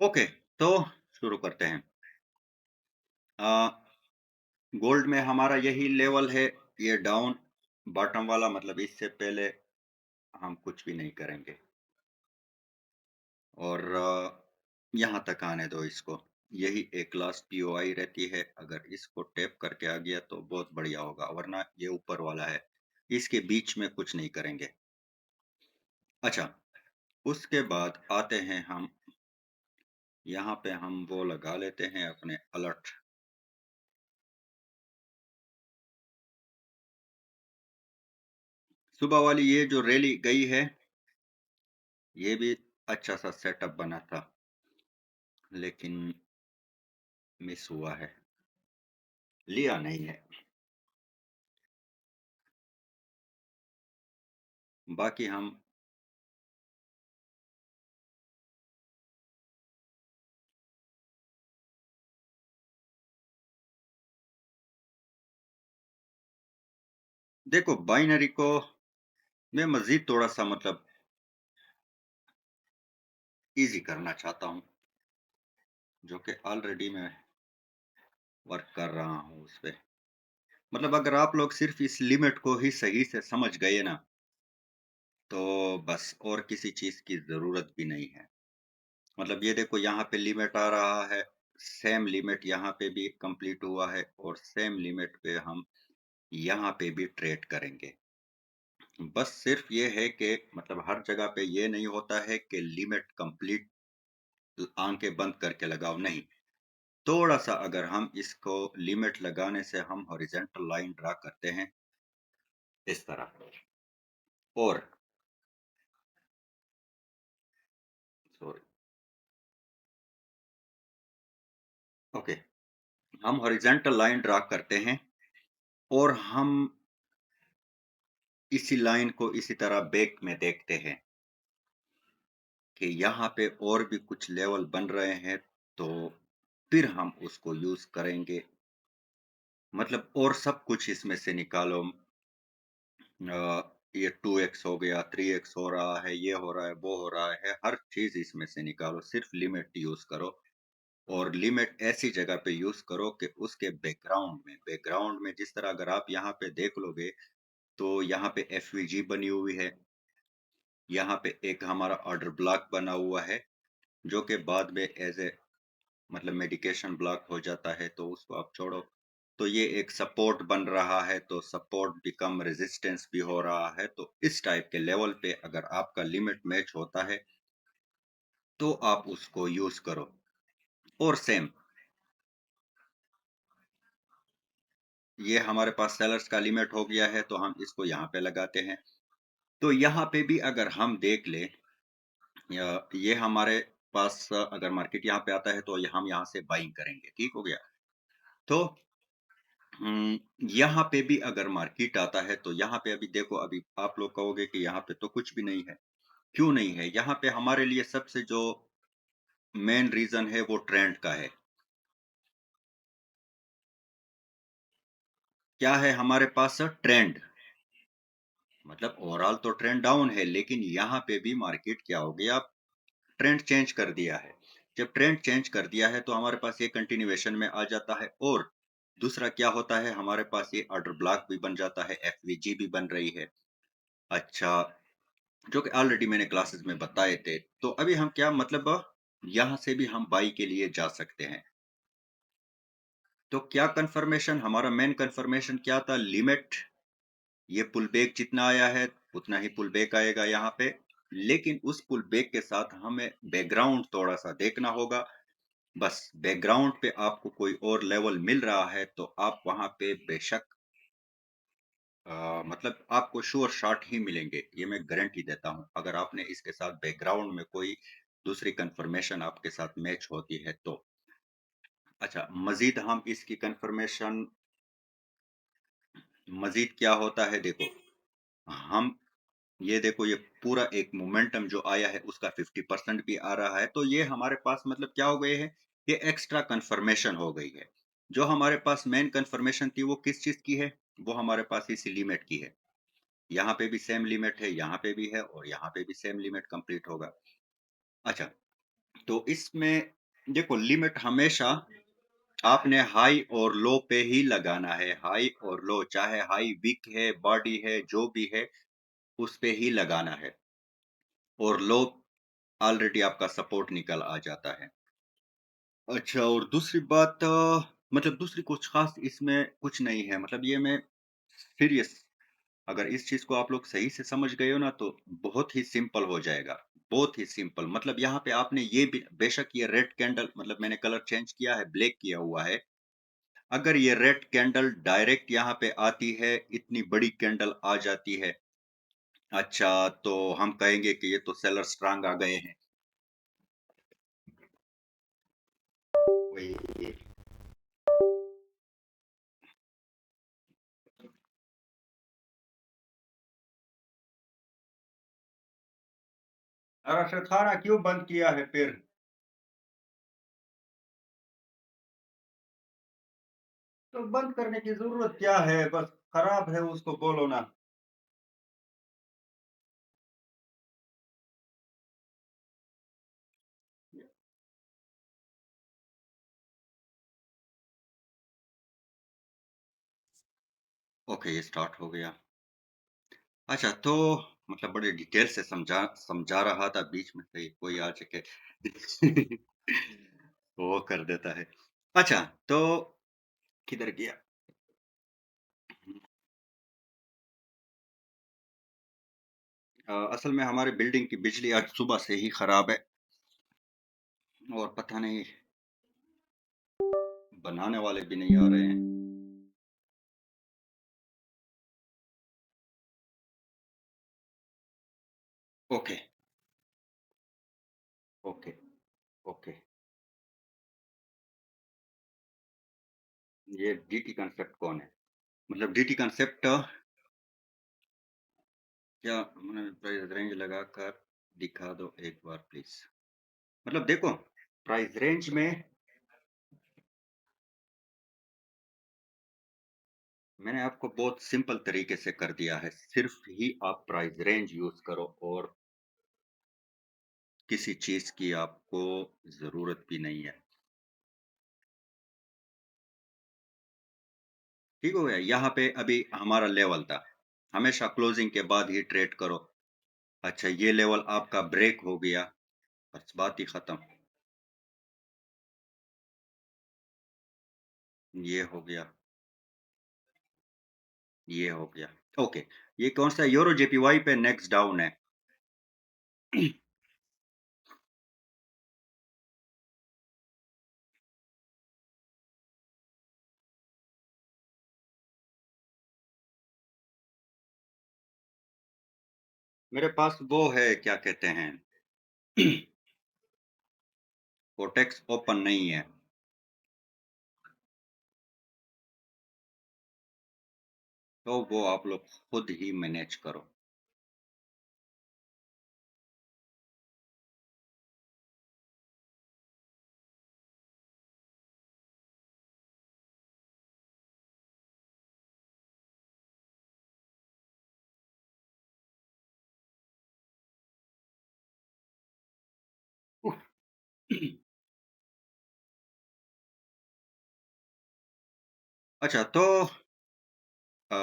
Okay, तो शुरू करते हैं। गोल्ड में हमारा यही लेवल है, ये डाउन बॉटम वाला मतलब इससे पहले हम कुछ भी नहीं करेंगे और यहाँ तक आने दो इसको। यही एक लास्ट पीओआई रहती है, अगर इसको टैप करके आ गया तो बहुत बढ़िया होगा, वरना ये ऊपर वाला है, इसके बीच में कुछ नहीं करेंगे। अच्छा, उसके बाद आते हैं हम, यहाँ पे हम वो लगा लेते हैं अपने अलर्ट। सुबह वाली ये जो रैली गई है, ये भी अच्छा सा सेटअप बना था, लेकिन मिस हुआ है, लिया नहीं है। बाकी हम देखो बाइनरी को मैं मज़ीद थोड़ा-सा मतलब ईज़ी करना चाहता हूँ, जो कि ऑलरेडी मैं वर्क कर रहा हूँ उस पे। मतलब अगर आप लोग सिर्फ़ इस लिमिट को ही सही से समझ गए ना, तो बस और किसी चीज़ की ज़रूरत भी नहीं है। मतलब ये देखो यहाँ पे लिमिट आ रहा है, सेम लिमिट यहाँ पे भी कंप्लीट हुआ है और सेम लिमिट पे हम यहाँ पे भी ट्रेड करेंगे। बस सिर्फ ये है कि मतलब हर जगह पे ये नहीं होता है कि लिमिट कंप्लीट आंखें बंद करके लगाओ, नहीं। थोड़ा सा अगर हम इसको लिमिट लगाने से हम हॉरिजॉन्टल लाइन ड्रा करते हैं इस तरह, और सॉरी, ओके, हम हॉरिजॉन्टल लाइन ड्रा करते हैं और हम इसी लाइन को इसी तरह बैक में देखते हैं कि यहाँ पे और भी कुछ लेवल बन रहे हैं, तो फिर हम उसको यूज करेंगे। मतलब और सब कुछ इसमें से निकालो, ये 2x हो गया, 3x हो रहा है, ये हो रहा है, वो हो रहा है, हर चीज़ इसमें से निकालो, सिर्फ लिमिट यूज़ करो और लिमिट ऐसी जगह पे यूज़ करो कि उसके बैकग्राउंड में जिस तरह अगर आप यहाँ पे देख लोगे, तो यहाँ पे एफवीजी बनी हुई है, यहाँ पे एक हमारा ऑर्डर ब्लॉक बना हुआ है, जो कि बाद में एज़ ए मतलब मेडिकेशन ब्लॉक हो जाता है, तो उसको आप छोड़ो। तो ये एक सपोर्ट बन रहा है, तो सपोर्ट बिकम रेजिस्टेंस भी हो रहा है, तो इस टाइप के लेवल पे अगर आपका लिमिट मैच होता है, तो आप उसको यूज करो। और सेम, ये हमारे पास सेलर्स का लिमिट हो गया है, तो हम इसको यहाँ पे लगाते हैं। तो यहाँ पे भी अगर हम देख ले, या ये हमारे पास अगर मार्केट यहाँ पे आता है, तो हम यहाँ से बाइंग करेंगे, ठीक हो गया। तो यहाँ पे भी अगर मार्केट आता है, तो यहाँ पे अभी देखो, अभी आप लोग कहोगे कि यहाँ पे तो कुछ भी नहीं है। क्यों नहीं है? यहाँ पे हमारे लिए सबसे जो मेन रीज़न है वो ट्रेंड का है। क्या है हमारे पास? ट्रेंड। मतलब ओवरऑल तो ट्रेंड डाउन है, लेकिन यहाँ पे भी मार्केट क्या हो गया, ट्रेंड चेंज कर दिया है। जब ट्रेंड चेंज कर दिया है, तो हमारे पास ये कंटिन्यूएशन में आ जाता है, और दूसरा क्या होता है, हमारे पास ये ऑर्डर ब्लॉक भी बन जाता है, एफवीजी भी बन रही है। अच्छा, जो कि ऑलरेडी मैंने क्लासेस में बताए थे। तो अभी हम क्या मतलब यहाँ से भी हम बाई के लिए जा सकते हैं। तो क्या कंफर्मेशन, हमारा मेन कंफर्मेशन क्या था? लिमिट, ये पुल बैक जितना आया है उतना ही पुल बैक आएगा यहाँ पे, लेकिन उस पुल बैक के साथ हमें बैकग्राउंड थोड़ा सा देखना होगा। बस बैकग्राउंड पे आपको कोई और लेवल मिल रहा है, तो आप वहां पे बेशक मतलब आपको श्योर शॉट ही मिलेंगे, ये मैं गारंटी देता हूँ, अगर आपने इसके साथ बैकग्राउंड में कोई दूसरी कंफर्मेशन आपके साथ मैच होती है तो। अच्छा, मजीद हम इसकी कंफर्मेशन, मजीद क्या होता है देखो, हम ये देखो, ये पूरा एक मोमेंटम जो आया है उसका 50% भी आ रहा है, तो ये हमारे पास मतलब क्या हो गए हैं, ये एक्स्ट्रा कंफर्मेशन हो गई है। जो हमारे पास मेन कंफर्मेशन थी वो किस चीज की है? वो हमारे पास इसी लिमिट की है। यहाँ पे भी सेम लिमिट है, यहाँ पे भी है, और यहाँ पे भी सेम लिमिट कंप्लीट होगा। अच्छा, तो इसमें देखो लिमिट हमेशा आपने हाई और लो पे ही लगाना है, हाई और लो, चाहे हाई वीक है, बॉडी है, जो भी है, उस पे ही लगाना है और लो ऑलरेडी आपका सपोर्ट निकल आ जाता है। अच्छा और दूसरी बात मतलब दूसरी कुछ ख़ास इसमें कुछ नहीं है, मतलब ये मैं सीरियस अगर इस चीज़ को आप लोग सही से समझ गए हो ना, तो बहुत ही सिंपल हो जाएगा, बहुत ही सिंपल। मतलब यहाँ पे आपने ये भी बेशक ये रेड कैंडल मतलब मैंने कलर चेंज किया है, ब्लैक किया हुआ है। अगर ये रेड कैंडल डायरेक्ट यहाँ पे आती है, इतनी बड़ी कैंडल आ जाती है, अच्छा, तो हम कहेंगे कि ये तो सेलर स्ट्रांग आ गए हैं। वही अरे फिर खाना क्यों बंद किया है फिर? तो बंद करने की ज़रूरत क्या है? बस खराब है उसको बोलो ना। ओके, ये स्टार्ट हो गया। अच्छा तो मतलब बड़े डिटेल से समझा समझा रहा था, बीच में से कोई आ के वो कर देता है। अच्छा, तो किधर गया? असल में हमारे बिल्डिंग की बिजली आज सुबह से ही खराब है और पता नहीं बनाने वाले भी नहीं आ रहे हैं। Okay, okay, okay. ये डीटी कॉन्सेप्ट कौन है? मतलब डीटी कॉन्सेप्ट क्या? मैंने प्राइस रेंज लगाकर दिखा दो एक बार प्लीज। मतलब देखो, प्राइस रेंज में मैंने आपको बहुत सिंपल तरीके से कर दिया है, सिर्फ ही आप प्राइस रेंज यूज करो और किसी चीज की आपको जरूरत भी नहीं है। ठीक हो गया? यहाँ पे अभी हमारा लेवल था, हमेशा क्लोजिंग के बाद ही ट्रेड करो। अच्छा, ये लेवल आपका ब्रेक हो गया, बस बात ही खत्म। ये हो गया, ये हो गया। ओके, ये कौन सा यूरो जेपीवाई पे नेक्स्ट डाउन है? मेरे पास वो है, क्या कहते हैं, कोटेक्स ओपन नहीं है। तो वो आप लोग खुद ही मैनेज करो। अच्छा तो अ,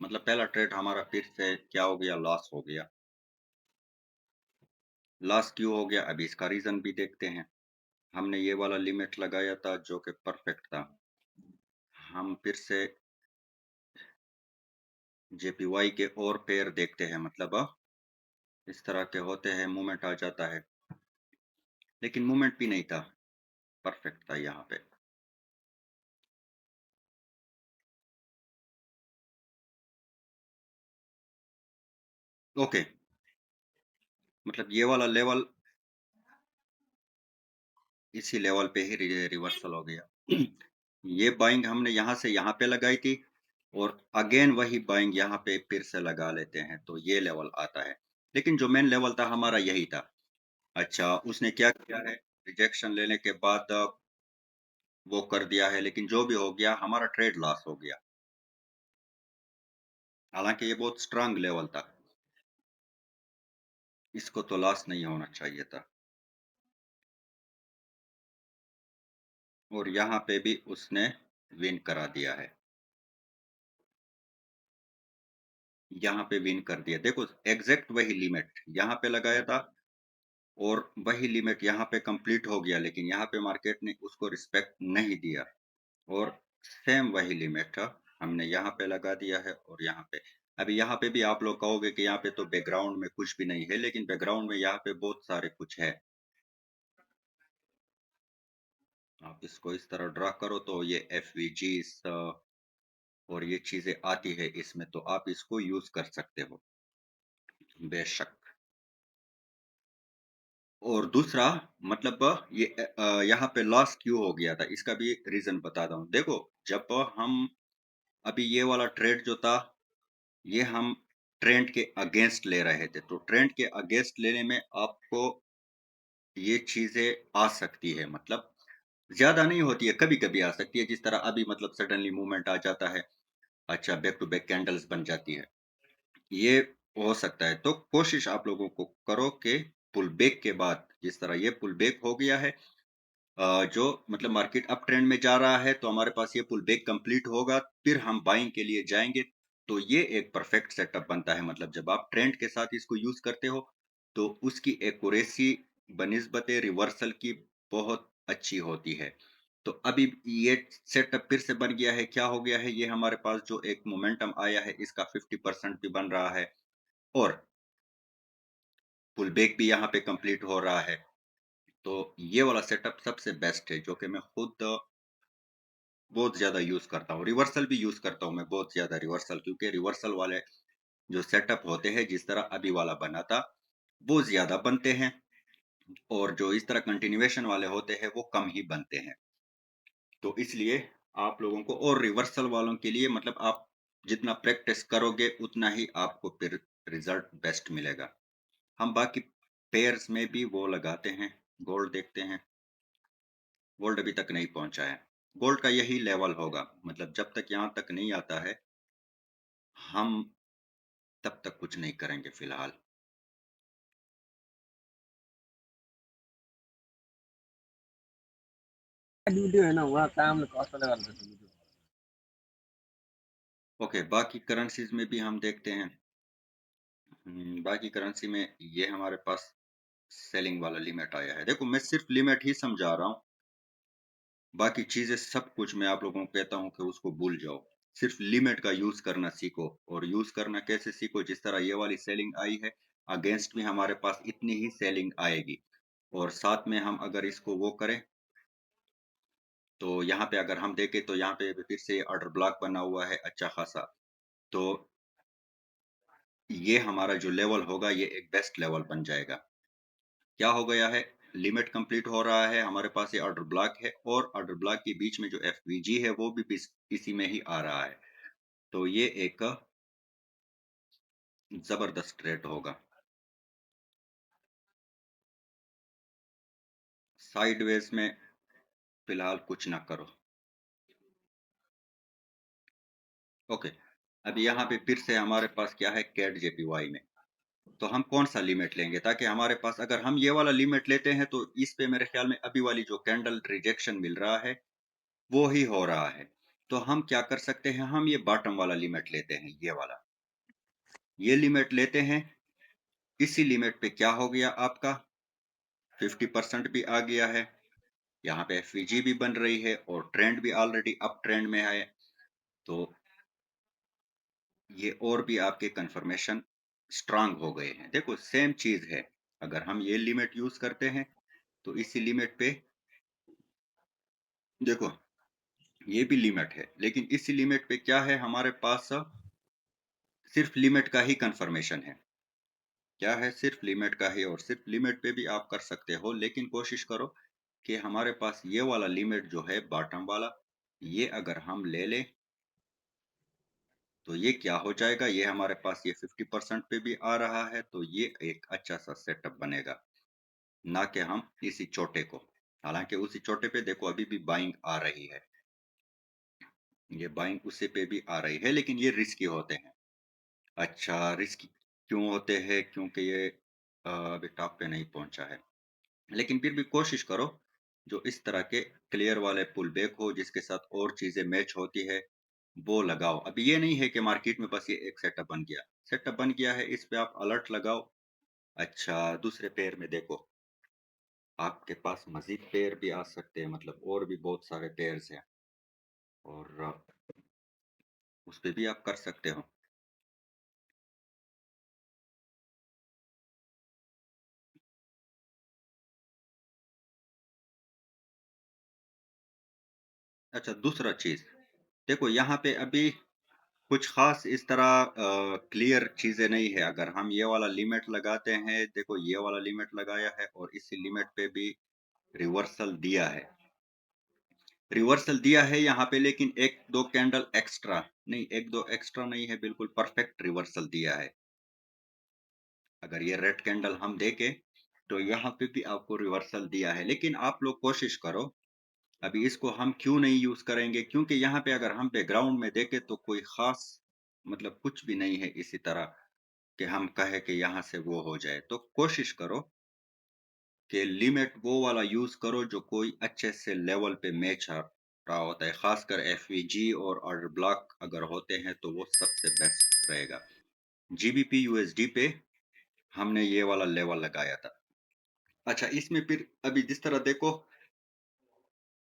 मतलब पहला ट्रेड हमारा फिर से क्या हो गया, लॉस हो गया। लॉस क्यों हो गया, अभी इसका रीजन भी देखते हैं। हमने ये वाला लिमिट लगाया था जो कि परफेक्ट था। हम फिर से जेपीवाई के और पेयर देखते हैं, मतलब इस तरह के होते हैं, मूवमेंट आ जाता है, लेकिन मूवमेंट भी नहीं था, परफेक्ट था यहाँ पे। ओके, मतलब ये वाला लेवल इसी लेवल पे ही रिवर्सल हो गया। ये बाइंग हमने यहाँ से यहाँ पे लगाई थी और अगेन वही बाइंग यहाँ पे फिर से लगा लेते हैं, तो ये लेवल आता है। लेकिन जो मेन लेवल था हमारा यही था। अच्छा, उसने क्या किया है, रिजेक्शन लेने के बाद वो कर दिया है, लेकिन जो भी हो गया हमारा ट्रेड लॉस हो गया। हालांकि ये बहुत स्ट्रांग लेवल था, इसको तो लॉस नहीं होना चाहिए था। और यहाँ पे भी उसने विन करा दिया है। यहाँ पे विन कर दिया। देखो एग्ज़ैक्ट वही लिमिट यहाँ पे लगाया था और वही लिमिट यहाँ पे कंप्लीट हो गया, लेकिन यहाँ पे मार्केट ने उसको रिस्पेक्ट नहीं दिया और सेम वही लिमिट हमने यहाँ पे लगा दिया है और यहाँ पे। अभी यहाँ पे भी आप लोग कहोगे कि यहाँ पे तो बैकग्राउंड में कुछ भी नहीं है, लेकिन बैकग्राउंड में यहाँ पे बहुत सारे कुछ है। आप इसको इस तरह ड्रा करो तो ये एफवीजीस और ये चीजें आती है इसमें, तो आप इसको यूज कर सकते हो बेशक। और दूसरा मतलब ये यहाँ पे लॉस क्यों हो गया था इसका भी रीजन बताता हूँ। देखो जब हम अभी ये वाला ट्रेड जो था, ये हम ट्रेंड के अगेंस्ट ले रहे थे, तो ट्रेंड के अगेंस्ट लेने में आपको ये चीजें आ सकती है, मतलब ज्यादा नहीं होती है, कभी कभी आ सकती है, जिस तरह अभी मतलब सडनली मूवमेंट आ जाता है, अच्छा बैक टू बैक कैंडल्स बन जाती है, ये हो सकता है। तो कोशिश आप लोगों को करो कि पुल बैक के बाद, जिस तरह ये पुल बैक हो गया है, जो मतलब मार्केट अप ट्रेंड में जा रहा है, तो हमारे पास ये पुल बैक कंप्लीट होगा, फिर हम बाइंग के लिए जाएंगे। तो ये एक परफेक्ट सेटअप बनता है, मतलब जब आप ट्रेंड के साथ इसको यूज करते हो तो उसकी एक्यूरेसी बनिस्बत रिवर्सल की बहुत अच्छी होती है। तो अभी ये सेटअप फिर से बन गया है, क्या हो गया है, ये हमारे पास जो एक मोमेंटम आया है इसका 50% भी बन रहा है और पुल बैक भी यहाँ पे कंप्लीट हो रहा है। तो ये वाला सेटअप सबसे बेस्ट है, जो कि मैं खुद बहुत ज़्यादा यूज़ करता हूँ। रिवर्सल भी यूज़ करता हूँ मैं बहुत ज़्यादा रिवर्सल, क्योंकि रिवर्सल वाले जो सेटअप होते हैं, जिस तरह अभी वाला बना था, वो ज़्यादा बनते हैं और जो इस तरह कंटिन्यूएशन वाले होते हैं, वो कम ही बनते हैं। तो इसलिए आप लोगों को, और रिवर्सल वालों के लिए मतलब आप जितना प्रैक्टिस करोगे, उतना ही आपको फिर रिज़ल्ट बेस्ट मिलेगा। हम बाकी पेयर्स में भी वो लगाते हैं, गोल्ड देखते हैं। गोल्ड अभी तक नहीं पहुँचा है। गोल्ड का यही लेवल होगा, मतलब जब तक यहाँ तक नहीं आता है, हम तब तक कुछ नहीं करेंगे फिलहाल। वीडियो है ना वहाँ काम कौशल वाला वीडियो। ओके, बाकी करेंसीज में भी हम देखते हैं। बाकी करेंसी में ये हमारे पास सेलिंग वाला लिमिट आया है। देखो मैं सिर्फ लिमिट ही समझा रहा हूँ, बाकी चीजें सब कुछ मैं आप लोगों को कहता हूँ कि उसको भूल जाओ। सिर्फ लिमिट का यूज करना सीखो, और यूज करना कैसे सीखो, जिस तरह ये वाली सेलिंग आई है, अगेंस्ट में हमारे पास इतनी ही सेलिंग आएगी, और साथ में हम अगर इसको वो करें, तो यहाँ पे अगर हम देखें तो यहाँ पे फिर से ऑर्डर ब्लॉक बना हुआ है अच्छा खासा। तो ये हमारा जो लेवल होगा, ये एक बेस्ट लेवल बन जाएगा। क्या हो गया है, लिमिट कंप्लीट हो रहा है, हमारे पास ये ऑर्डर ब्लॉक है, और ऑर्डर ब्लॉक के बीच में जो एफवीजी है वो भी इसी में ही आ रहा है। तो ये एक जबरदस्त ट्रेड होगा। साइडवेज में फिलहाल कुछ ना करो। ओके, अभी यहाँ पे फिर से हमारे पास क्या है, कैट जेपीवाई में। तो हम कौन सा लिमिट लेंगे, ताकि हमारे पास, अगर हम ये वाला लिमिट लेते हैं तो इस पे मेरे ख्याल में अभी वाली जो कैंडल रिजेक्शन मिल रहा है, वो ही हो रहा है। तो हम क्या कर सकते हैं, हम ये बॉटम वाला लिमिट लेते हैं, ये वाला, ये लिमिट लेते हैं। इसी लिमिट पे क्या हो गया आपका, 50% भी आ गया है, यहाँ पे एफवीजी भी बन रही है और ट्रेंड भी ऑलरेडी अप ट्रेंड में है। तो ये और भी आपके कंफर्मेशन स्ट्रांग हो गए हैं। देखो सेम चीज है, अगर हम ये लिमिट यूज करते हैं तो इसी लिमिट पे, देखो ये भी लिमिट है, लेकिन इसी लिमिट पे क्या है हमारे पास, सिर्फ लिमिट का ही कंफर्मेशन है। क्या है, सिर्फ लिमिट का ही, और सिर्फ लिमिट पे भी आप कर सकते हो, लेकिन कोशिश करो कि हमारे पास ये वाला लिमिट जो है बॉटम वाला, ये अगर हम ले लें तो ये क्या हो जाएगा, ये हमारे पास ये 50% पे भी आ रहा है, तो ये एक अच्छा सा सेटअप बनेगा, ना कि हम इसी छोटे को। हालांकि उसी छोटे पे देखो अभी भी बाइंग आ रही है, ये बाइंग उसी पे भी आ रही है, लेकिन ये रिस्की होते हैं। अच्छा, रिस्की क्यों होते हैं, क्योंकि ये अभी टॉप पे नहीं पहुंचा है, लेकिन फिर भी कोशिश करो जो इस तरह के क्लियर वाले पुल बैक हो जिसके साथ और चीजें मैच होती है, वो लगाओ। अभी ये नहीं है कि मार्केट में बस ये एक सेटअप बन गया। सेटअप बन गया है, इस पे आप अलर्ट लगाओ। अच्छा, दूसरे पेयर में देखो, आपके पास मजीद पेयर भी आ सकते हैं, मतलब और भी बहुत सारे पेयर्स हैं, और उस पे भी आप कर सकते हो। अच्छा, दूसरा चीज देखो, यहाँ पे अभी कुछ खास इस तरह क्लियर चीजें नहीं है। अगर हम ये वाला लिमिट लगाते हैं, देखो ये वाला लिमिट लगाया है और इसी लिमिट पे भी रिवर्सल दिया है। रिवर्सल दिया है यहाँ पे, लेकिन एक दो कैंडल एक्स्ट्रा नहीं, एक दो एक्स्ट्रा नहीं है, बिल्कुल परफेक्ट रिवर्सल दिया है। अगर ये रेड कैंडल हम देखें, तो यहाँ पे भी आपको रिवर्सल दिया है, लेकिन आप लोग कोशिश करो। अभी इसको हम क्यों नहीं यूज करेंगे, क्योंकि यहाँ पे अगर हम बैकग्राउंड में देखें तो कोई खास मतलब कुछ भी नहीं है इसी तरह कि हम कहे कि यहाँ से वो हो जाए। तो कोशिश करो कि लिमिट वो वाला यूज करो जो कोई अच्छे से लेवल पे मैच आ रहा होता है। खासकर एफवीजी और ऑर्डर ब्लॉक अगर होते हैं तो वो सबसे बेस्ट रहेगा। जीबीपी यूएसडी पे हमने ये वाला लेवल लगाया था। अच्छा, इसमें फिर अभी जिस तरह देखो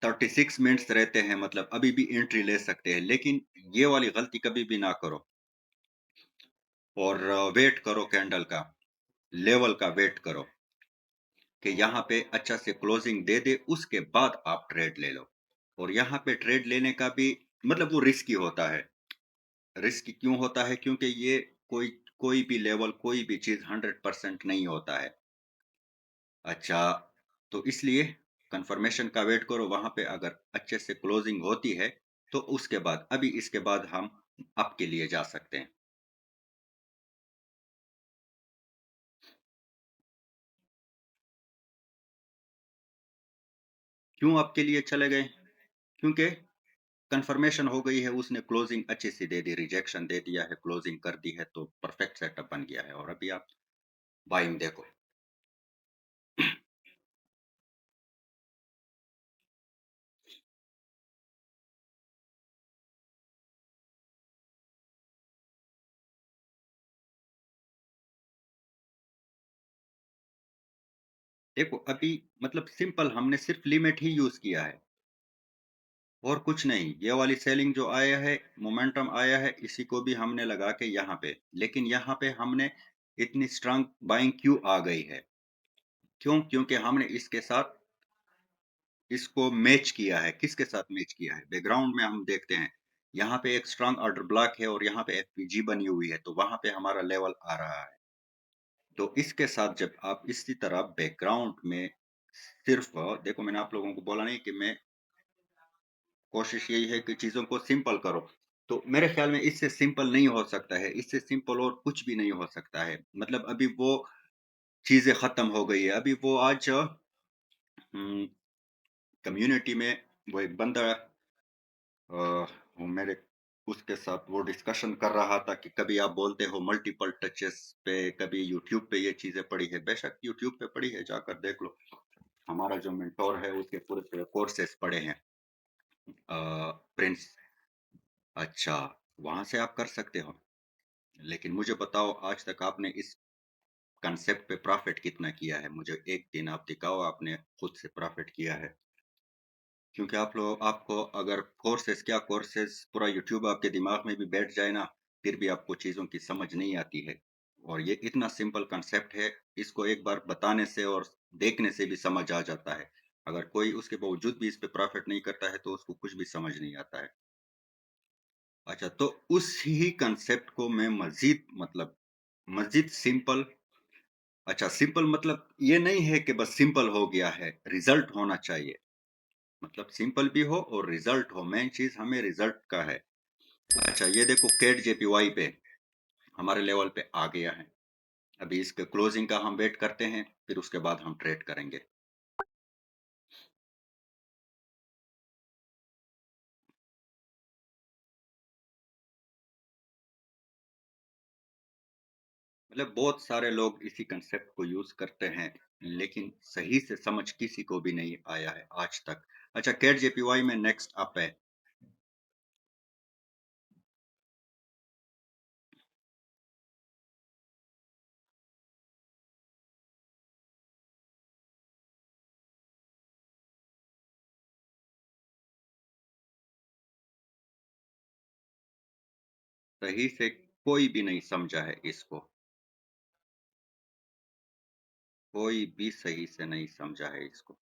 36 मिनट्स रहते हैं, मतलब अभी भी एंट्री ले सकते हैं, लेकिन ये वाली गलती कभी भी ना करो। और वेट करो कैंडल का, लेवल का वेट करो कि यहाँ पे अच्छा से क्लोजिंग दे दे, उसके बाद आप ट्रेड ले लो। और यहाँ पे ट्रेड लेने का भी मतलब वो रिस्की होता है। रिस्क क्यों होता है, क्योंकि ये कोई कोई भी लेवल, कोई भी चीज 100% नहीं होता है। अच्छा, तो इसलिए कंफर्मेशन का वेट करो। वहां पे अगर अच्छे से क्लोजिंग होती है तो उसके बाद, अभी इसके बाद हम अप के लिए जा सकते हैं। क्यों अप के लिए चले गए, क्योंकि कंफर्मेशन हो गई है, उसने क्लोजिंग अच्छी सी दे दी, रिजेक्शन दे दिया है, क्लोजिंग कर दी है, तो परफेक्ट सेटअप बन गया है। और अभी आप बाइंग देखो। देखो अभी मतलब सिंपल हमने सिर्फ लिमिट ही यूज किया है और कुछ नहीं। ये वाली सेलिंग जो आया है, मोमेंटम आया है, इसी को भी हमने लगा के यहाँ पे, लेकिन यहाँ पे हमने इतनी स्ट्रांग बाइंग क्यों आ गई है, क्यों, क्योंकि हमने इसके साथ इसको मैच किया है। किसके साथ मैच किया है, बैकग्राउंड में हम देखते हैं यहाँ पे एक स्ट्रांग ऑर्डर ब्लॉक है और यहाँ पे एफपीजी बनी हुई है, तो वहां पे हमारा लेवल आ रहा है। तो इसके साथ जब आप इसी तरह बैकग्राउंड में सिर्फ देखो, मैंने आप लोगों को बोला नहीं कि मैं, कोशिश यही है कि चीजों को सिंपल करो। तो मेरे ख्याल में इससे सिंपल नहीं हो सकता है, इससे सिंपल और कुछ भी नहीं हो सकता है। मतलब अभी वो चीजें खत्म हो गई है। अभी वो आज कम्युनिटी में वो एक बंदा, वो मेरे उसके साथ वो डिस्कशन कर रहा था कि कभी आप बोलते हो मल्टीपल टचेस पे, कभी यूट्यूब पे ये चीजें पड़ी है। बेशक यूट्यूब पे पड़ी है, जाकर देख लो। हमारा जो मेंटोर है उसके पूरे पूरे कोर्सेस पड़े हैं, प्रिंस। अच्छा, वहां से आप कर सकते हो, लेकिन मुझे बताओ आज तक आपने इस कंसेप्ट पे प्रॉफिट कितना किया है। मुझे एक दिन आप दिखाओ आपने खुद से प्रॉफिट किया है। क्योंकि आप लोग, आपको अगर कोर्सेज, क्या कोर्सेज, पूरा यूट्यूब आपके दिमाग में भी बैठ जाए ना, फिर भी आपको चीज़ों की समझ नहीं आती है। और ये इतना सिंपल कंसेप्ट है, इसको एक बार बताने से और देखने से भी समझ आ जाता है। अगर कोई उसके बावजूद भी इस पे प्रॉफिट नहीं करता है तो उसको कुछ भी समझ नहीं आता है। अच्छा, तो उस ही कंसेप्ट को मैं मजीद मतलब मजीद सिंपल, अच्छा सिंपल मतलब ये नहीं है कि बस सिंपल हो गया है, रिजल्ट होना चाहिए। मतलब सिंपल भी हो और रिजल्ट हो, मेन चीज हमें रिजल्ट का है। अच्छा, ये देखो कैट जेपीवाई पे हमारे लेवल पे आ गया है। अभी इसके क्लोजिंग का हम वेट करते हैं, फिर उसके बाद हम ट्रेड करेंगे। मतलब बहुत सारे लोग इसी कंसेप्ट को यूज करते हैं, लेकिन सही से समझ किसी को भी नहीं आया है आज तक। अच्छा, कैट जेपीवाई में नेक्स्ट अप है। सही से कोई भी नहीं समझा है इसको, कोई भी सही से नहीं समझा है इसको।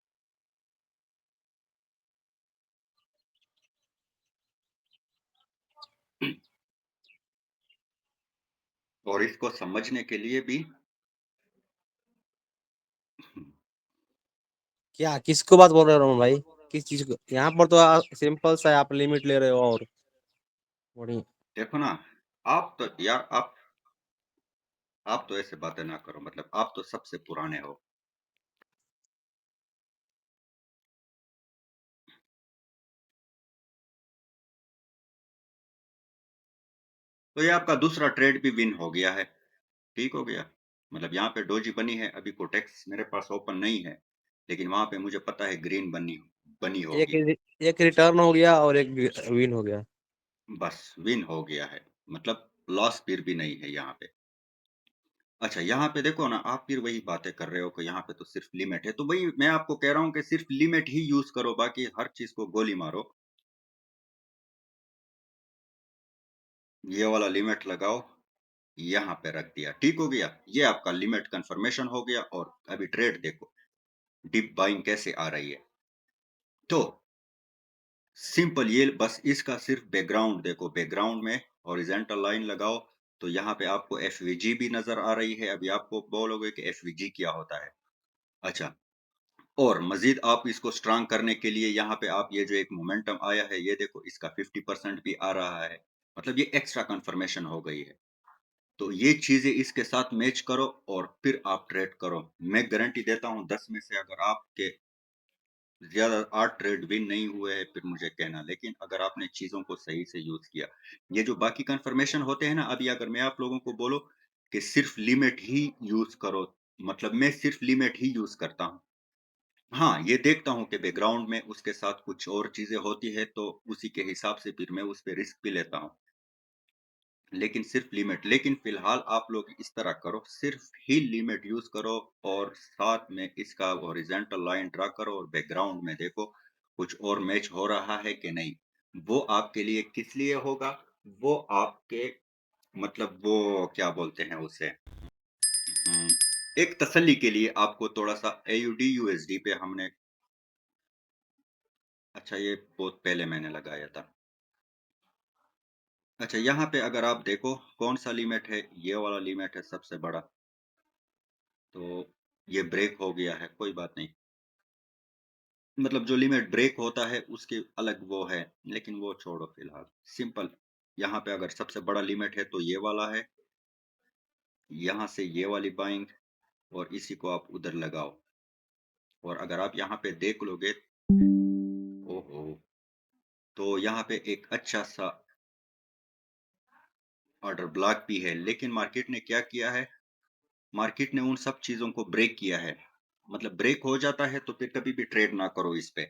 और इसको समझने के लिए भी क्या किसको बात बोल रहे हो भाई? किस चीज को? यहाँ पर तो सिंपल सा है, आप लिमिट ले रहे हो और बढ़िया। देखो ना, आप तो यार आप तो ऐसे बातें ना करो, मतलब आप तो सबसे पुराने हो। तो ये आपका दूसरा ट्रेड भी विन हो गया है, ठीक हो गया। मतलब यहाँ पे डोजी बनी है, अभी कोटेक्स मेरे पास ओपन नहीं है, लेकिन वहां पे मुझे पता है ग्रीन बनी बनी एक होगी। एक रिटर्न हो गया और एक विन हो गया। बस विन हो गया है, मतलब लॉस फिर भी नहीं है यहाँ पे। अच्छा, यहाँ पे देखो ना, आप फिर वही बातें कर रहे हो कि यहाँ पे तो सिर्फ लिमिट है, तो वही मैं आपको कह रहा हूँ कि सिर्फ लिमिट ही यूज करो, बाकी हर चीज को गोली मारो। ये वाला लिमिट लगाओ, यहाँ पे रख दिया, ठीक हो गया। ये आपका लिमिट कंफर्मेशन हो गया, और अभी ट्रेड देखो, डीप बाइंग कैसे आ रही है। तो सिंपल, ये बस इसका सिर्फ बैकग्राउंड देखो, बैकग्राउंड में हॉरिजॉन्टल लाइन लगाओ, तो यहाँ पे आपको एफवीजी भी नजर आ रही है। अभी आपको बोलोगे कि एफवीजी क्या होता है। अच्छा, और मजीद आप इसको स्ट्रांग करने के लिए यहाँ पे आप ये जो एक मोमेंटम आया है, ये देखो, इसका 50% भी आ रहा है, मतलब ये एक्स्ट्रा कंफर्मेशन हो गई है। तो ये चीजें इसके साथ मैच करो और फिर आप ट्रेड करो। मैं गारंटी देता हूँ 10 में से अगर आपके ज्यादा 8 ट्रेड विन नहीं हुए हैं, फिर मुझे कहना। लेकिन अगर आपने चीजों को सही से यूज किया, ये जो बाकी कंफर्मेशन होते हैं ना, अभी अगर मैं आप लोगों को बोलो कि सिर्फ लिमिट ही यूज करो, मतलब मैं सिर्फ लिमिट ही यूज करता हूँ। हाँ, ये देखता हूँ कि बैकग्राउंड में उसके साथ कुछ और चीजें होती है, तो उसी के हिसाब से फिर मैं उस पे रिस्क भी लेता हूँ। लेकिन सिर्फ लिमिट, लेकिन फिलहाल आप लोग इस तरह करो, सिर्फ ही लिमिट यूज करो, और साथ में इसका हॉरिजॉन्टल लाइन ड्रा करो, और बैकग्राउंड में देखो कुछ और मैच हो रहा है कि नहीं। वो आपके लिए किस लिए होगा, वो आपके, मतलब वो क्या बोलते हैं उसे, एक तसल्ली के लिए आपको थोड़ा सा एयूडी यूएसडी पे हमने। अच्छा, ये बहुत पहले मैंने लगाया था। अच्छा, यहाँ पे अगर आप देखो कौन सा लिमिट है, ये वाला लिमिट है सबसे बड़ा। तो ये ब्रेक हो गया है, कोई बात नहीं, मतलब जो लिमिट ब्रेक होता है उसके अलग वो है, लेकिन वो छोड़ो फिलहाल। सिंपल, यहाँ पे अगर सबसे बड़ा लिमिट है तो ये वाला है, यहाँ से ये वाली बाइंग, और इसी को आप उधर लगाओ। और अगर आप यहाँ पे देख लोगे, ओहो, तो यहाँ पे एक अच्छा सा ऑर्डर ब्लॉक भी है, लेकिन मार्केट ने क्या किया है, मार्केट ने उन सब चीजों को ब्रेक किया है। मतलब ब्रेक हो जाता है तो फिर कभी भी ट्रेड ना करो इस पे।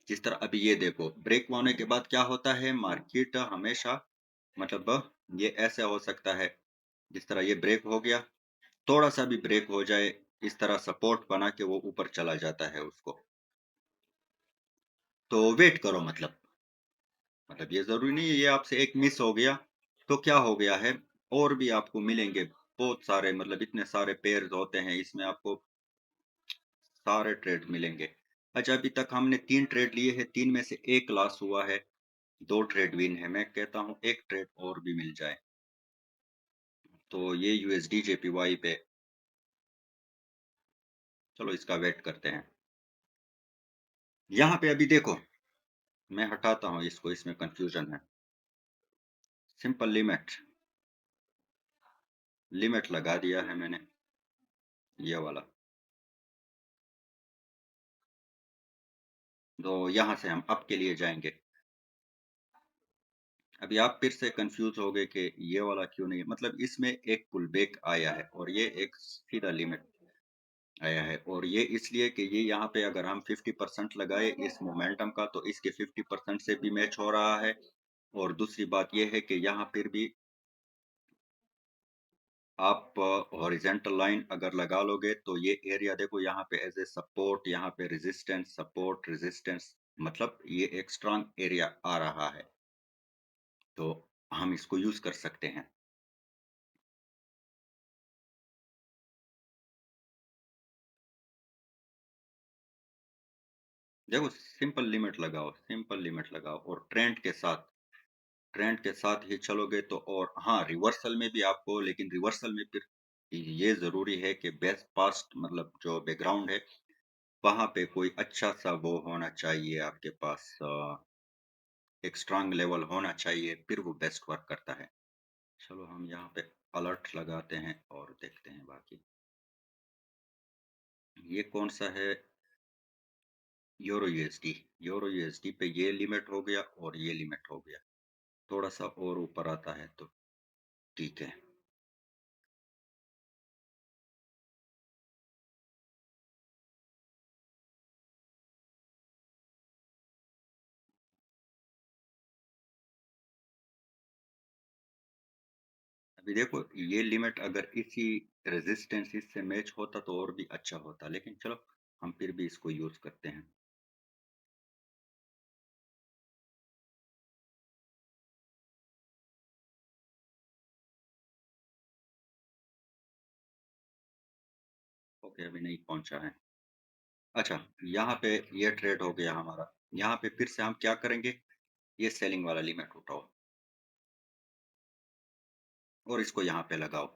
जिस तरह अभी ये देखो, ब्रेक होने के बाद क्या होता है, मार्केट हमेशा, मतलब ये ऐसा हो सकता है, जिस तरह ये ब्रेक हो गया, थोड़ा सा भी ब्रेक हो जाए, इस तरह सपोर्ट बना के वो ऊपर चला जाता है उसको। तो वेट करो, मतलब ये जरूरी नहीं है ये आपसे एक मिस हो गया तो क्या हो गया है, और भी आपको मिलेंगे बहुत सारे, मतलब इतने सारे पेयर्स होते हैं इसमें, आपको सारे ट्रेड मिलेंगे। अच्छा, अभी तक हमने 3 ट्रेड लिए हैं, 3 में से एक लॉस हुआ है, 2 ट्रेड विन है। मैं कहता हूँ एक ट्रेड और भी मिल जाए। तो ये यूएसडी जेपीवाई पे, चलो इसका वेट करते हैं। यहाँ पे अभी देखो, मैं हटाता हूँ इसको, इसमें कंफ्यूजन है। सिंपल लिमिट, लिमिट लगा दिया है मैंने, ये वाला। तो यहाँ से हम अप के लिए जाएंगे। अभी आप फिर से कंफ्यूज हो गए कि ये वाला क्यों नहीं, मतलब इसमें एक पुल बैक आया है और ये एक सीधा लिमिट आया है, और ये इसलिए कि ये यहाँ पे अगर हम 50% लगाए इस मोमेंटम का तो इसके 50% से भी मैच हो रहा है। और दूसरी बात ये है कि यहाँ फिर भी आप हॉरिजेंटल लाइन अगर लगा लोगे तो ये एरिया देखो यहाँ पे एज ए सपोर्ट, यहाँ पे रेजिस्टेंस, सपोर्ट, रेजिस्टेंस, मतलब ये एक स्ट्रांग एरिया आ रहा है, तो हम इसको यूज कर सकते हैं। देखो सिंपल लिमिट लगाओ, सिंपल लिमिट लगाओ, और ट्रेंड के साथ ही चलोगे तो, और हाँ रिवर्सल में भी आपको, लेकिन रिवर्सल में फिर ये जरूरी है कि बेस्ट पास्ट मतलब जो बैकग्राउंड है वहां पे कोई अच्छा सा वो होना चाहिए आपके पास, एक स्ट्रांग लेवल होना चाहिए, फिर वो बेस्ट वर्क करता है। चलो हम यहाँ पे अलर्ट लगाते हैं और देखते हैं बाकी। ये कौन सा है? Euro USD. यूरो यूएसडी पे ये लिमिट हो गया और ये लिमिट हो गया, थोड़ा सा और ऊपर आता है तो ठीक है। अभी देखो ये लिमिट अगर इसी रेजिस्टेंस से मैच होता तो और भी अच्छा होता, लेकिन चलो हम फिर भी इसको यूज करते हैं। ओके अभी नहीं पहुंचा है। अच्छा, यहाँ पे ये ट्रेड हो गया हमारा। यहाँ पे फिर से हम क्या करेंगे, ये सेलिंग वाला लिमिट उठाओ और इसको यहाँ पे लगाओ।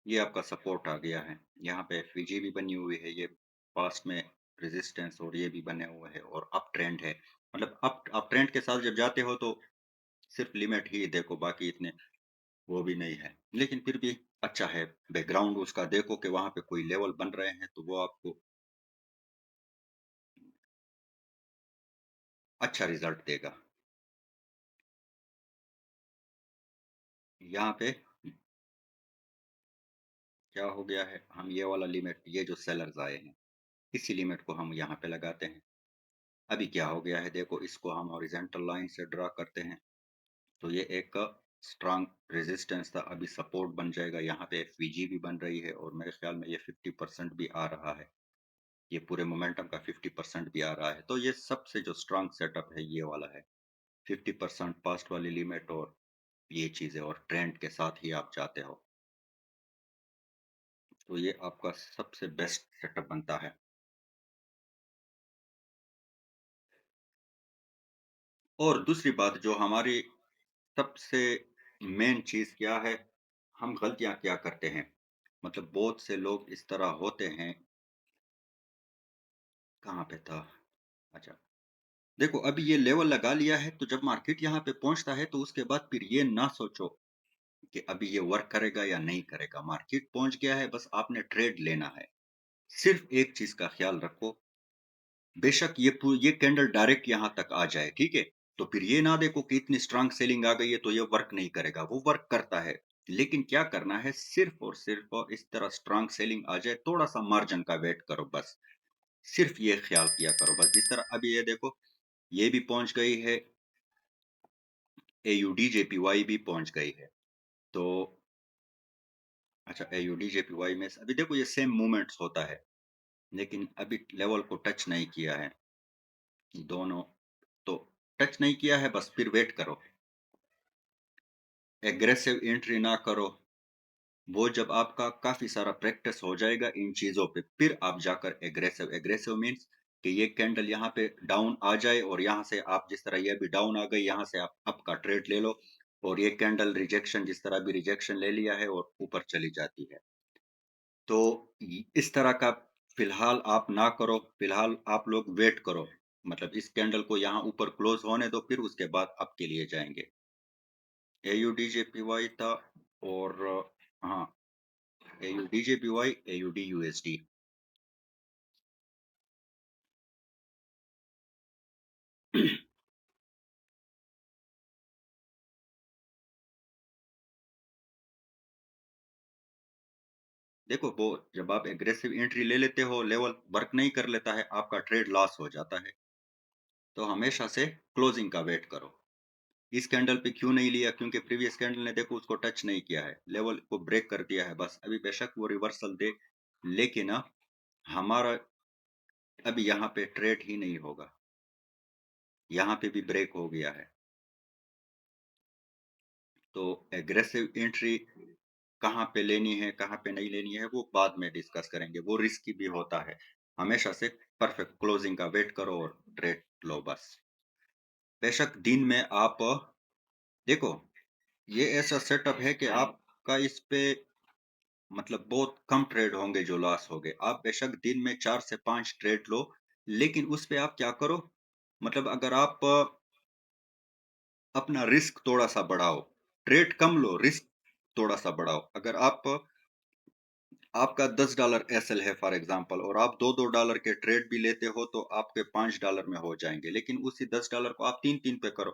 ये आपका सपोर्ट आ गया है, यहाँ पे एफवीजी भी बनी हुई है, ये पास्ट में रेजिस्टेंस और ये भी बने हुए हैं, और अप ट्रेंड है, मतलब अप ट्रेंड के साथ जब जाते हो तो सिर्फ लिमिट ही देखो, बाकी इतने वो भी नहीं है, लेकिन फिर भी अच्छा है। बैकग्राउंड उसका देखो कि वहां पे कोई लेवल बन रहे हैं तो वो आपको अच्छा रिजल्ट देगा। यहाँ पे क्या हो गया है, हम ये वाला लिमिट, ये जो सेलर्स आए हैं इसी लिमिट को हम यहाँ पे लगाते हैं। अभी क्या हो गया है देखो, इसको हम हॉरिजेंटल लाइन से ड्रा करते हैं तो ये एक स्ट्रांग रेजिस्टेंस था, अभी सपोर्ट बन जाएगा। यहाँ पे एफवीजी भी बन रही है और मेरे ख्याल में ये 50% भी आ रहा है, ये पूरे मोमेंटम का 50% भी आ रहा है, तो ये सबसे जो स्ट्रांग सेटअप है ये वाला है। 50% पास्ट वाली लिमिट और ये चीजें और ट्रेंड के साथ ही आप जाते हो तो ये आपका सबसे बेस्ट सेटअप बनता है। और दूसरी बात जो हमारी सबसे मेन चीज क्या है, हम गलतियां क्या करते हैं, मतलब बहुत से लोग इस तरह होते हैं। कहाँ पे था? अच्छा, देखो अभी ये लेवल लगा लिया है तो जब मार्केट यहाँ पे पहुंचता है तो उसके बाद फिर ये ना सोचो कि अभी ये वर्क करेगा या नहीं करेगा, मार्केट पहुंच गया है बस आपने ट्रेड लेना है। सिर्फ एक चीज का ख्याल रखो, बेशक ये कैंडल डायरेक्ट यहाँ तक आ जाए, ठीक है, तो फिर ये ना देखो कि इतनी स्ट्रांग सेलिंग आ गई है तो ये वर्क नहीं करेगा, वो वर्क करता है। लेकिन क्या करना है, सिर्फ और सिर्फ और इस तरह स्ट्रांग सेलिंग आ जाए, थोड़ा सा मार्जिन का वेट करो बस, सिर्फ ये ख्याल किया करो बस। जिस तरह अभी ये देखो, ये भी पहुंच गई है, AUD JPY भी पहुंच गई है, तो अच्छा AUD JPY में अभी देखो ये सेम मूवमेंट्स होता है, लेकिन अभी लेवल को टच नहीं किया है दोनों, तो टच नहीं किया है बस, फिर वेट करो, एग्रेसिव एंट्री ना करो। वो जब आपका काफी सारा प्रैक्टिस हो जाएगा इन चीजों पे फिर आप जाकर एग्रेसिव, एग्रेसिव मीन्स कि ये कैंडल यहाँ पे डाउन आ जाए और यहाँ से आप, जिस तरह ये भी डाउन आ गई, यहाँ से आप अप का ट्रेड ले लो, और ये कैंडल रिजेक्शन, जिस तरह भी रिजेक्शन ले लिया है और ऊपर चली जाती है, तो इस तरह का फिलहाल आप ना करो, फिलहाल आप लोग वेट करो, मतलब इस कैंडल को यहाँ ऊपर क्लोज होने दो फिर उसके बाद आपके लिए जाएंगे। AUD JPY था, और हाँ AUD JPY, AUD USD। देखो वो जब आप एग्रेसिव एंट्री ले लेते हो, लेवल वर्क नहीं कर लेता है, आपका ट्रेड लॉस हो जाता है। तो हमेशा से क्लोजिंग का वेट करो। इस कैंडल पे क्यों नहीं लिया? क्योंकि प्रीवियस कैंडल ने देखो उसको टच नहीं किया है, लेवल को ब्रेक कर दिया है बस। अभी बेशक वो रिवर्सल दे, लेकिन हमारा अभी यहाँ पे ट्रेड ही नहीं होगा। यहाँ पे भी ब्रेक हो गया है। तो एग्रेसिव एंट्री कहाँ पे लेनी है, कहाँ पे नहीं लेनी है, वो बाद में डिस्कस करेंगे। वो रिस्की भी होता है। हमेशा से परफेक्ट क्लोजिंग का वेट करो और ट्रेड लो बस। बेशक दिन में आप देखो, ये ऐसा सेटअप है कि आपका इस पे मतलब बहुत कम ट्रेड होंगे जो लॉस हो गए। आप बेशक दिन में 4 से 5 ट्रेड लो, लेकिन उस पे आप क्या करो, मतलब अगर आप अपना रिस्क थोड़ा-सा बढ़ाओ, ट्रेड कम लो, रिस्क थोड़ा-सा बढ़ाओ। अगर आप आपका $10 एसएल है फॉर एग्जांपल और आप 2-2 डॉलर के ट्रेड भी लेते हो तो आपके $5 में हो जाएँगे। लेकिन उसी $10 को आप 3-3 पे करो।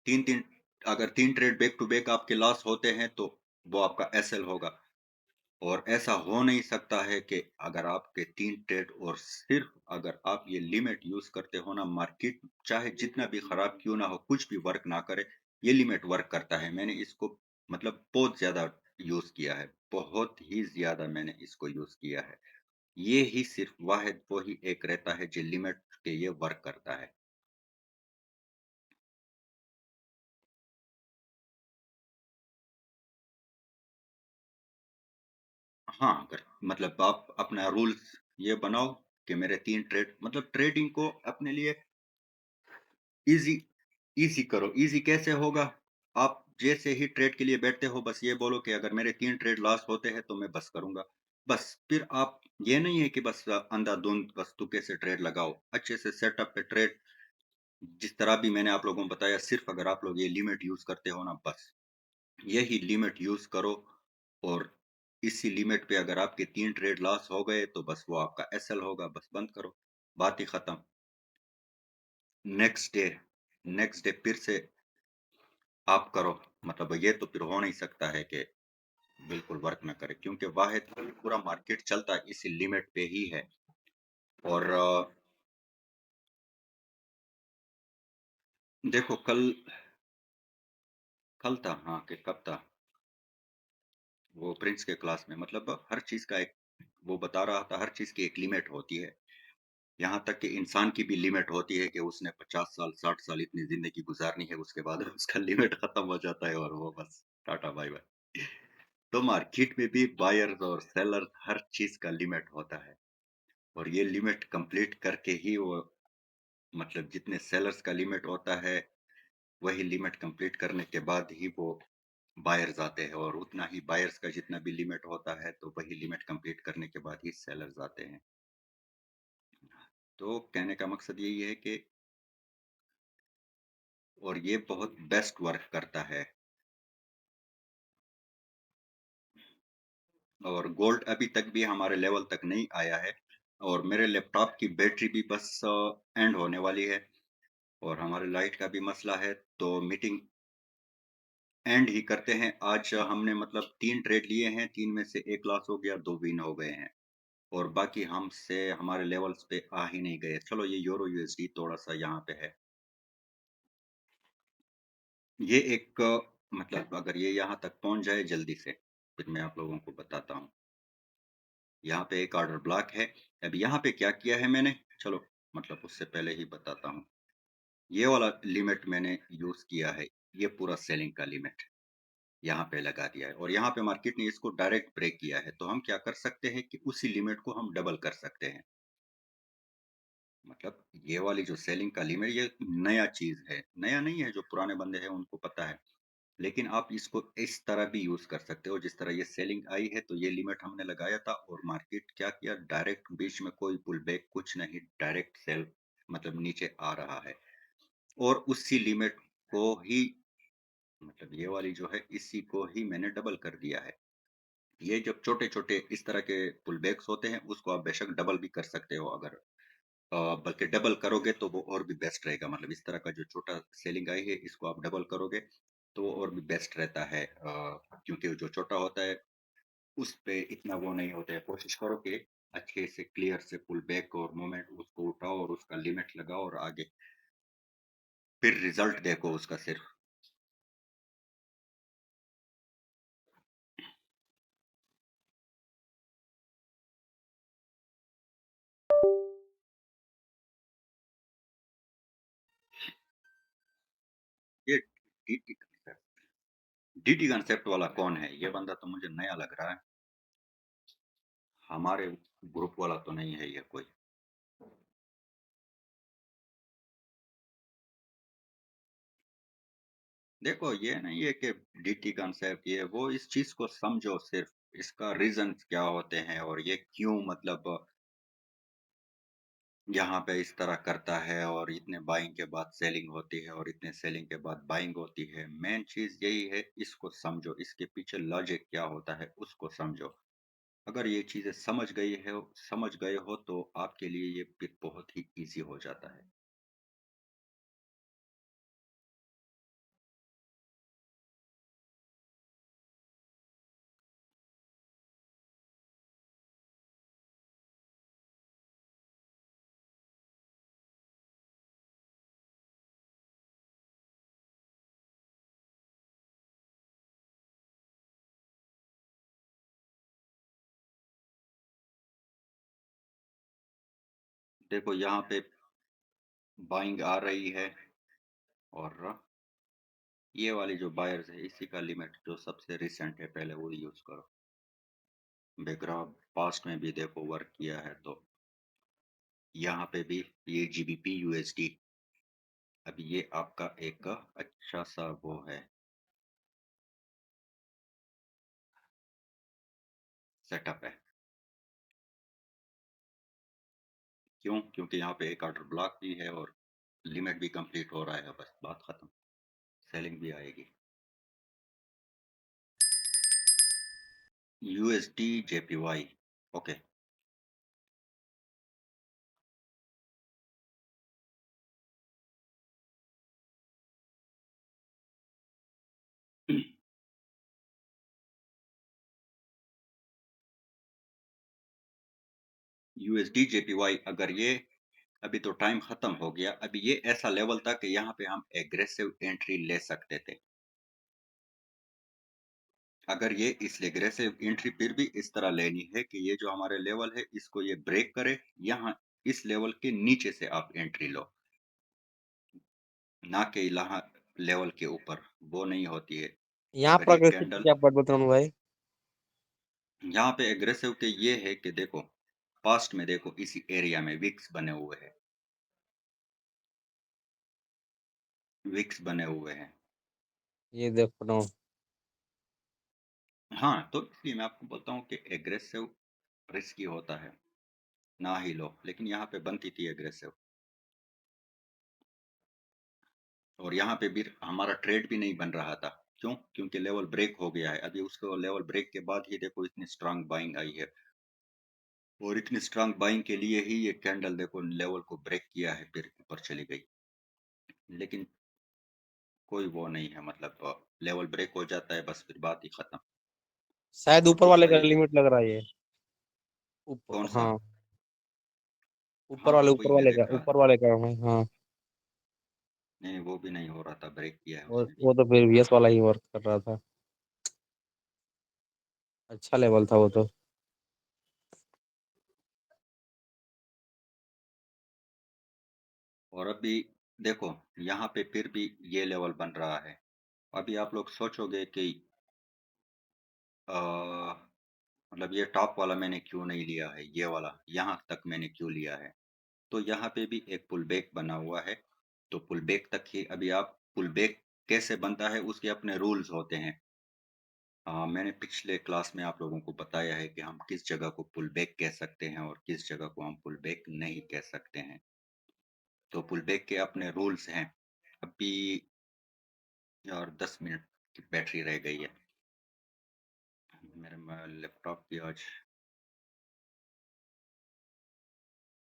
3-3 अगर 3 ट्रेड बैक टू बैक आपके लॉस होते हैं तो वो आपका एसएल होगा। और ऐसा हो नहीं सकता है कि अगर आपके 3 ट्रेड और सिर्फ अगर आप ये लिमिट यूज़ करते हो ना, मार्केट चाहे जितना भी खराब क्यों ना हो, कुछ भी वर्क ना करे, ये लिमिट वर्क करता है। मैंने इसको मतलब बहुत ज़्यादा यूज़ किया है, बहुत ही ज़्यादा मैंने इसको यूज़ किया है। ये ही सिर्फ वाहिद वो ही एक रहता है जो लिमिट के ये वर्क करता है। हाँ, अगर मतलब आप अपना रूल्स ये बनाओ कि मेरे 3 ट्रेड मतलब ट्रेडिंग को अपने लिए ईज़ी ईज़ी करो। ईज़ी कैसे होगा? आप जैसे ही ट्रेड के लिए बैठते हो बस ये बोलो कि अगर मेरे 3 ट्रेड लॉस होते हैं तो मैं बस करूँगा। बस फिर आप ये नहीं है कि बस अंधाधुंध बस तुक्के से ट्रेड लगाओ। अच्छे से सेटअप पे ट्रेड जिस तरह भी मैंने आप लोगों को बताया, सिर्फ़ अगर आप लोग ये लिमिट यूज़ करते हो ना बस, यही लिमिट यूज़ करो और इसी लिमिट पे अगर आपके 3 ट्रेड लॉस हो गए तो बस वो आपका एसएल होगा, बस बंद करो, बात ही खत्म। नेक्स्ट डे नेक्स्ट डे फिर से आप करो। मतलब ये तो फिर हो नहीं सकता है कि बिल्कुल वर्क ना करे, क्योंकि वाहिद पूरा मार्केट चलता इसी लिमिट पे ही है। और देखो कल था, हाँ, कि कब था, वो प्रिंस के क्लास में मतलब हर चीज का एक वो बता रहा था, हर चीज की एक लिमिट होती है। यहाँ तक कि इंसान की भी लिमिट होती है कि उसने 50 साल 60 साल इतनी जिंदगी गुजारनी है, उसके बाद उसका लिमिट खत्म हो जाता है और वो बस टाटा बाय बाय। तो मार्केट में भी बायर्स और सेलर्स हर चीज का लिमिट होता है और ये लिमिट कंप्लीट करके ही वो मतलब जितने सेलर्स का लिमिट होता है, वही लिमिट कंप्लीट करने के बाद ही वो बायर्स आते हैं और उतना ही बायर्स का जितना भी लिमिट होता है तो वही लिमिट कंप्लीट करने के बाद ही सेलर्स आते हैं। तो कहने का मकसद यही है कि और ये बहुत बेस्ट वर्क करता है। और गोल्ड अभी तक भी हमारे लेवल तक नहीं आया है और मेरे लैपटॉप की बैटरी भी बस एंड होने वाली है और हमारे लाइट का भी मसला है। तो मीटिंग एंड ही करते हैं। आज हमने मतलब 3 ट्रेड लिए हैं, 3 में से 1 लॉस हो गया, 2 विन हो गए हैं और बाकी हमसे हमारे लेवल्स पे आ ही नहीं गए। चलो ये यूरो यूएसडी थोड़ा-सा यहाँ पे है। ये एक मतलब अगर ये यहाँ तक पहुँच जाए जल्दी से, फिर मैं आप लोगों को बताता हूँ। यहाँ पे एक ऑर्डर ब्लॉक है। अब यहाँ पे क्या किया है मैंने, चलो मतलब उससे पहले ही बताता हूँ। ये वाला लिमिट मैंने यूज़ किया है, ये पूरा सेलिंग का लिमिट यहाँ पे लगा दिया है और यहाँ पे मार्केट ने इसको डायरेक्ट ब्रेक किया है। तो हम क्या कर सकते हैं कि उसी लिमिट को हम डबल कर सकते हैं। मतलब ये वाली जो सेलिंग का लिमिट ये नया चीज़ है, नया नहीं है, जो पुराने बंदे हैं उनको पता है। लेकिन आप इसको इस तरह भी यूज़ कर सकते हो, जिस तरह ये सेलिंग आई है तो ये लिमिट हमने लगाया था और मार्केट क्या किया, डायरेक्ट बीच में कोई पुल बैक कुछ नहीं, डायरेक्ट सेल मतलब नीचे आ रहा है और उसी लिमिट को ही मतलब ये वाली जो है इसी को ही मैंने डबल कर दिया है। ये जब छोटे-छोटे इस तरह के पुल बैक्स होते हैं उसको आप बेशक डबल भी कर सकते हो, अगर बल्कि डबल करोगे तो वो और भी बेस्ट रहेगा। मतलब इस तरह का जो छोटा सेलिंग आई है इसको आप डबल करोगे तो वो और भी बेस्ट रहता है, क्योंकि जो छोटा होता है उस पे इतना वो नहीं होता है। कोशिश करो कि अच्छे से क्लियर से पुल बैक और मोमेंट उसको उठाओ और उसका लिमिट लगाओ और आगे फिर रिजल्ट देखो उसका सिर्फ। ये डीटी कंसेप्ट, डीटी कंसेप्ट वाला कौन है? ये बंदा तो मुझे नया लग रहा है, हमारे ग्रुप वाला तो नहीं है ये कोई। देखो ये नहीं है कि डीटी कंसेप्ट ये वो, इस चीज को समझो सिर्फ, इसका रीजन क्या होते हैं और ये क्यों मतलब यहाँ पे इस तरह करता है और इतने बाइंग के बाद सेलिंग होती है और इतने सेलिंग के बाद बाइंग होती है। मेन चीज यही है, इसको समझो, इसके पीछे लॉजिक क्या होता है उसको समझो। अगर ये चीजें समझ गए हो तो आपके लिए ये फिर बहुत ही इजी हो जाता है। देखो यहाँ पे बाइंग आ रही है और ये वाली जो बायर्स है इसी का लिमिट जो सबसे रिसेंट है पहले वो यूज करो। बैकग्राउंड पास्ट में भी देखो वर्क किया है तो यहाँ पे भी ये जीबीपी यूएसडी। अब ये आपका एक अच्छा सा वो है, सेटअप है। क्यों? क्योंकि यहाँ पे एक ऑर्डर ब्लॉक भी है और लिमिट भी कंप्लीट हो रहा है, बस बात खत्म, सेलिंग भी आएगी। USD JPY, okay. USD JPY अगर ये, अभी तो टाइम खत्म हो गया, अभी ये ऐसा लेवल था कि यहाँ पे हम एग्रेसिव एंट्री ले सकते थे। अगर ये इस एग्रेसिव एंट्री फिर भी इस तरह लेनी है कि ये जो हमारे लेवल है इसको ये ब्रेक करे, यहाँ इस लेवल के नीचे से आप एंट्री लो, ना कि यहाँ लेवल के ऊपर, वो नहीं होती है। यहाँ अगर पर ये अग्रेसिव कैंडल, क्या बात बताऊँ भाई? यहाँ पे एग्रेसिव के ये है कि देखो पास्ट में देखो इसी एरिया में विक्स बने हुए हैं, विक्स बने हुए हैं। ये देख रहा हूँ। हाँ तो इसलिए मैं आपको बोलता हूँ कि एग्रेसिव रिस्की होता है, ना ही लो, लेकिन यहाँ पे बनती थी एग्रेसिव। और यहाँ पे भी हमारा ट्रेड भी नहीं बन रहा था। क्यों? क्योंकि लेवल ब्रेक हो गया है, अभी उसको लेवल ब्रेक के बाद ही देखो इतनी स्ट्रांग बाइंग आई है। और इतनी स्ट्रांग बाइंग के लिए ही ये कैंडल देखो लेवल को ब्रेक किया है फिर ऊपर चली गई। लेकिन कोई वो नहीं है, मतलब लेवल ब्रेक हो जाता है बस फिर बात ही खत्म। शायद और ऊपर वाले दूसरा का ये है, लिमिट लग रहा है ये। कौन ऊपर, सा? हाँ। ऊपर वाले हाँ ऊपर वही मैं वाले का देख रहा, ऊपर वाले का है, हाँ। नहीं नहीं वो भी नहीं हो रहा था, ब्रेक किया है और उसने भी। वो तो फिर VS वाला ही वर्क कर रहा था। अच्छा लेवल था वो तो। और अभी देखो यहाँ पे फिर भी ये लेवल बन रहा है। अभी आप लोग सोचोगे कि मतलब ये टॉप वाला मैंने क्यों नहीं लिया है, ये वाला यहाँ तक मैंने क्यों लिया है? तो यहाँ पे भी एक पुल बैक बना हुआ है, तो पुल बैक तक ही अभी आप, पुल बैक कैसे बनता है उसके अपने रूल्स होते हैं। मैंने पिछले क्लास में आप लोगों को बताया है कि हम किस जगह को पुल बैक कह सकते हैं और किस जगह को हम पुल बैक नहीं कह सकते हैं। तो पुल बैक के अपने रूल्स हैं। अभी और 10 मिनट की बैटरी रह गई है मेरे लैपटॉप की आज।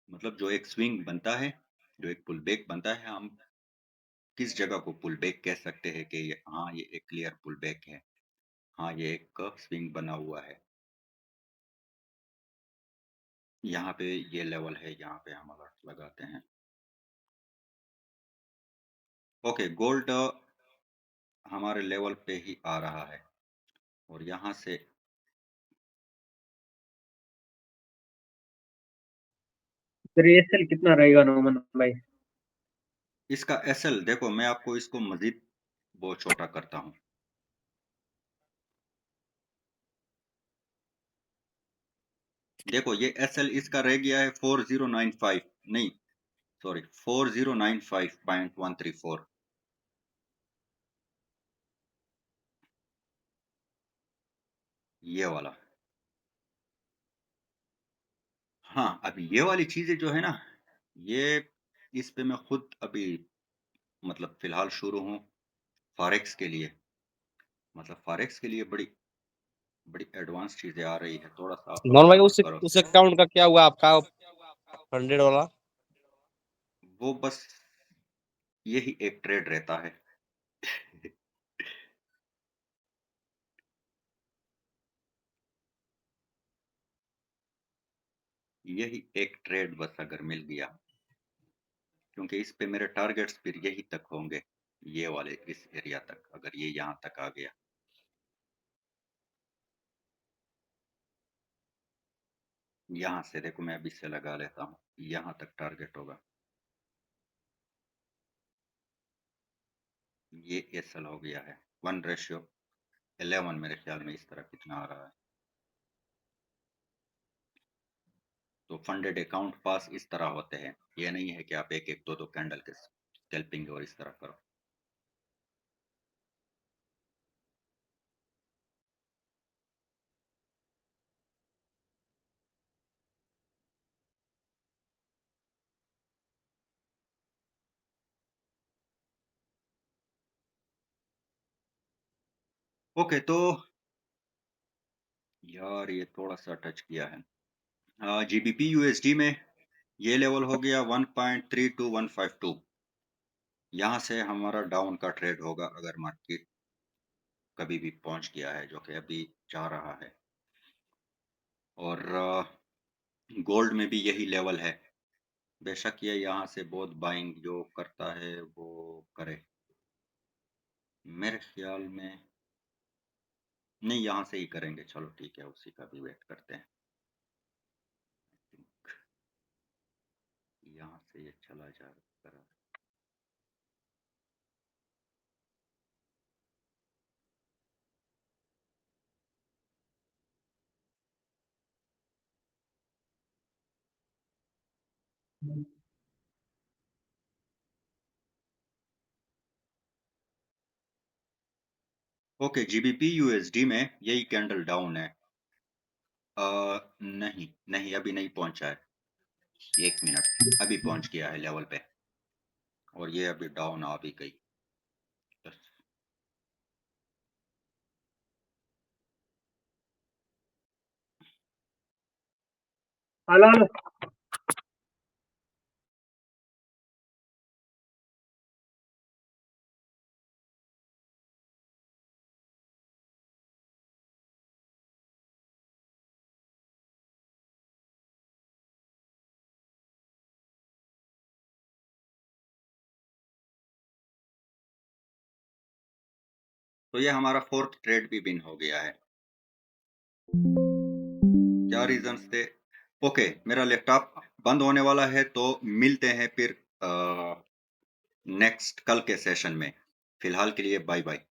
मतलब जो एक स्विंग बनता है, जो एक पुल बैक बनता है, हम किस जगह को पुल बैक कह सकते हैं कि हाँ ये एक क्लियर पुल बैक है, हाँ ये एक स्विंग बना हुआ है। यहाँ पे ये लेवल है, यहाँ पे हम अलर्ट लगाते हैं। ओके, गोल्ड हमारे लेवल पे ही आ रहा है और यहाँ से फिर ये सेल कितना रहेगा नोमन भाई? इसका एसएल देखो, मैं आपको इसको मजीद वो छोटा करता हूँ। देखो ये एसएल इसका रह गया है 4095, नहीं सॉरी 4095.134। ये वाला, हाँ अभी ये वाली चीजें जो है ना, ये इस पे मैं खुद अभी मतलब फिलहाल शुरू हूँ फॉरेक्स के लिए। मतलब फॉरेक्स के लिए बड़ी बड़ी एडवांस चीजें आ रही है, थोड़ा सा आप नॉन भाई सब्र उस करो। उस अकाउंट का क्या हुआ आपका 100 वाला? वो बस यही एक ट्रेड रहता है। यही एक ट्रेड बस अगर मिल गया, क्योंकि इस पे मेरे टारगेट्स फिर यही तक होंगे, ये वाले इस एरिया तक, अगर ये यहाँ तक आ गया। यहाँ से देखो मैं अभी से लगा लेता हूँ, यहाँ तक टारगेट होगा। ये एसल हो गया है 1:11 मेरे ख्याल में, इस तरह कितना आ रहा है। तो फंडेड अकाउंट पास इस तरह होते हैं, ये नहीं है कि आप एक एक दो दो कैंडल के स्कैल्पिंग और इस तरह करो। ओके, तो यार ये थोड़ा सा टच किया है जीबीपी यूएसडी में। ये लेवल हो गया 1.32152। यहाँ से हमारा डाउन का ट्रेड होगा अगर मार्केट कभी भी पहुंच गया है, जो कि अभी जा रहा है। और गोल्ड में भी यही लेवल है। बेशक ये यहाँ से बहुत बाइंग जो करता है वो करे, मेरे ख्याल में नहीं, यहाँ से ही करेंगे। चलो ठीक है, उसी का भी वेट करते हैं। यहाँ से ये चला जा रहा। ओके, जीबीपी यूएसडी में यही कैंडल डाउन है। नहीं नहीं, अभी नहीं पहुंचा है। एक मिनट, अभी पहुंच गया है लेवल पे और ये अभी डाउन आ भी गई। Hello hello. तो ये हमारा फोर्थ ट्रेड भी बिन हो गया है। क्या रीजंस थे? ओके, मेरा लैपटॉप बंद होने वाला है, तो मिलते हैं फिर नेक्स्ट कल के सेशन में। फिलहाल के लिए बाय बाय।